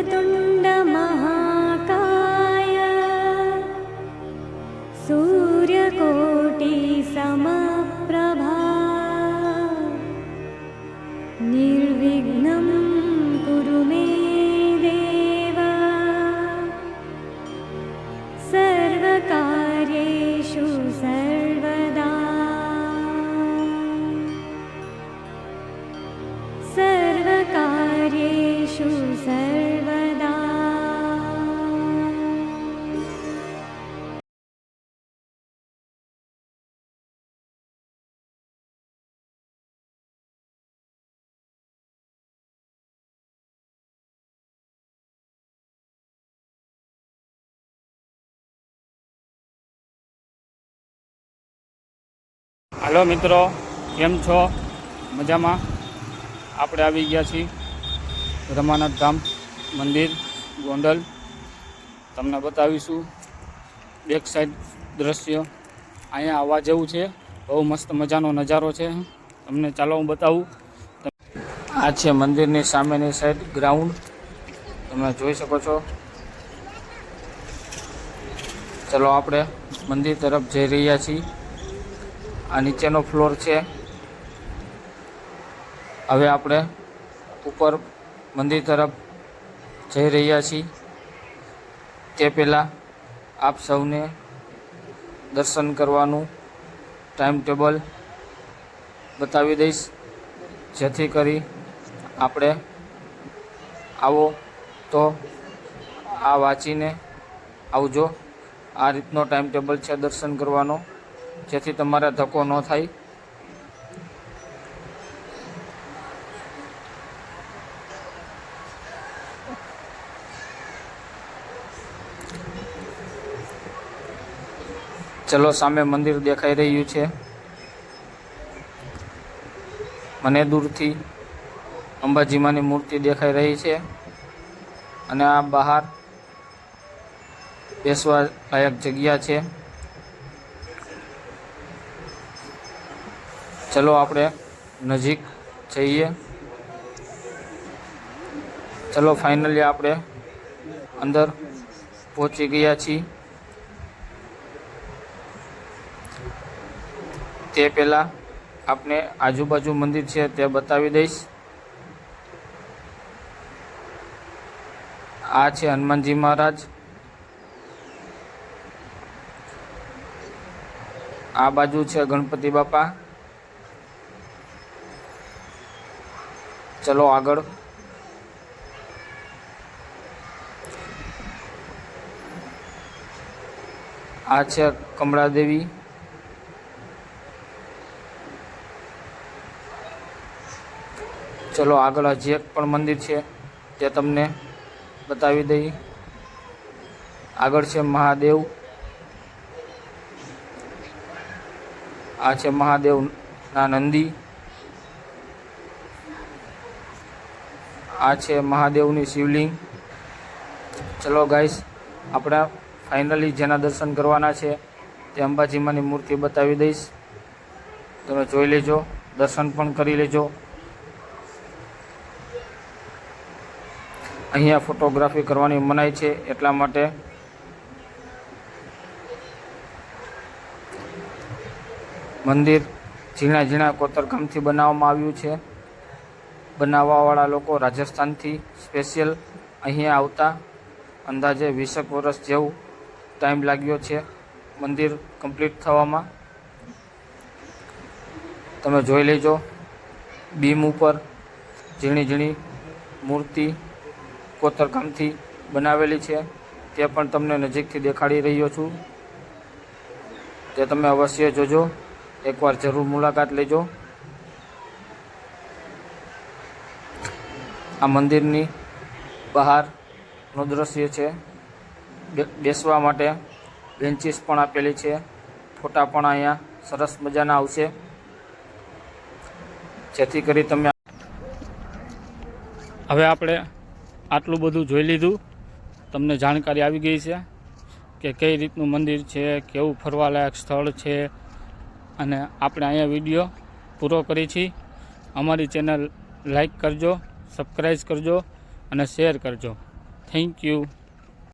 वक्रतुण्ड महाकाय सूर्यकोटि समप्रभा निर्विघ्नं कुरु मे देव सर्वकार्येषु सर्वदा सर्वकार्येषु सर्वदा। हेलो मित्रों, केम छो? मजामां? આપણે આવી ગયા છીએ રમાનાથ ધામ મંદિર ગોંડલ. તમને બતાવીશું બેક સાઈડ દ્રશ્ય. અહીંયા આવવા જેવું છે, બહુ મસ્ત મજાનો નજારો છે. તમને ચાલો હું બતાવું. આ છે મંદિરની સામેની સાઈડ ગ્રાઉન્ડ, તમે જોઈ શકો છો. ચલો આપણે મંદિર તરફ જઈ રહ્યા છીએ. આ નીચેનો ફ્લોર છે. હવે આપણે ઉપર મંદિર તરફ જઈ રહ્યા છીએ. તે પહેલાં આપ સૌને દર્શન કરવાનું ટાઈમ ટેબલ બતાવી દઈશ, જેથી કરી આપણે આવો તો આ વાંચીને આવજો. આ રીતનો ટાઈમ ટેબલ છે દર્શન કરવાનો, જેથી તમારે ધક્કો ન થાય. ચલો, સામે મંદિર દેખાઈ રહ્યું છે. મને દૂરથી અંબાજીમાની મૂર્તિ દેખાઈ રહી છે, અને આ બહાર બેસવા લાયક જગ્યા છે. ચલો આપણે નજીક જઈએ. ચલો, ફાઇનલી આપણે અંદર પહોંચી ગયા છીએ. તે પહેલાં આપને આજુબાજુ મંદિર છે તે બતાવી દઈશ. આ છે હનુમાનજી મહારાજ. આ બાજુ છે ગણપતિ બાપા. ચલો આગળ. આ છે કમળાદેવી. ચલો આગળ હજી એક પણ મંદિર છે તે તમને બતાવી દઈએ. આગળ છે મહાદેવ. આ છે મહાદેવના નંદી. આ છે મહાદેવની શિવલિંગ. ચલો ગાઈસ, આપણે ફાઇનલી જેના દર્શન કરવાના છે તે અંબાજીમાની મૂર્તિ બતાવી દઈશ. તમે જોઈ લેજો, દર્શન પણ કરી લેજો. અહીંયા ફોટોગ્રાફી કરવાની મનાઈ છે, એટલા માટે મંદિર ઝીણા ઝીણા કોતરકામથી બનાવવામાં આવ્યું છે. બનાવવાવાળા લોકો રાજસ્થાનથી સ્પેશિયલ અહીંયા આવતા અંદાજે 20 વર્ષ જેવું ટાઈમ લાગ્યો છે મંદિર કમ્પ્લીટ થવામાં. તમે જોઈ લેજો, બીમ ઉપર ઝીણી ઝીણી મૂર્તિ કોતરકામથી બનાવેલી છે, તે પણ તમને નજીકથી દેખાડી રહ્યો છું. તે તમે અવશ્ય જોજો, એકવાર જરૂર મુલાકાત લેજો. આ મંદિરની બહારનું દ્રશ્ય છે. બેસવા માટે બેન્ચીસ પણ આપેલી છે. ફોટા પણ અહીંયા સરસ મજાના આવશે, જેથી કરી તમે. હવે આપણે આટલું બધું જોઈ લીધું, તમને જાણકારી આવી ગઈ છે કે કઈ રીતનું મંદિર છે, કેવું ફરવાલાયક સ્થળ છે. અને આપણે અહીંયા વિડીયો પૂરો કરી છીએ. અમારી ચેનલ લાઈક કરજો, સબસ્ક્રાઈબ કરજો અને શેર કરજો. Thank you.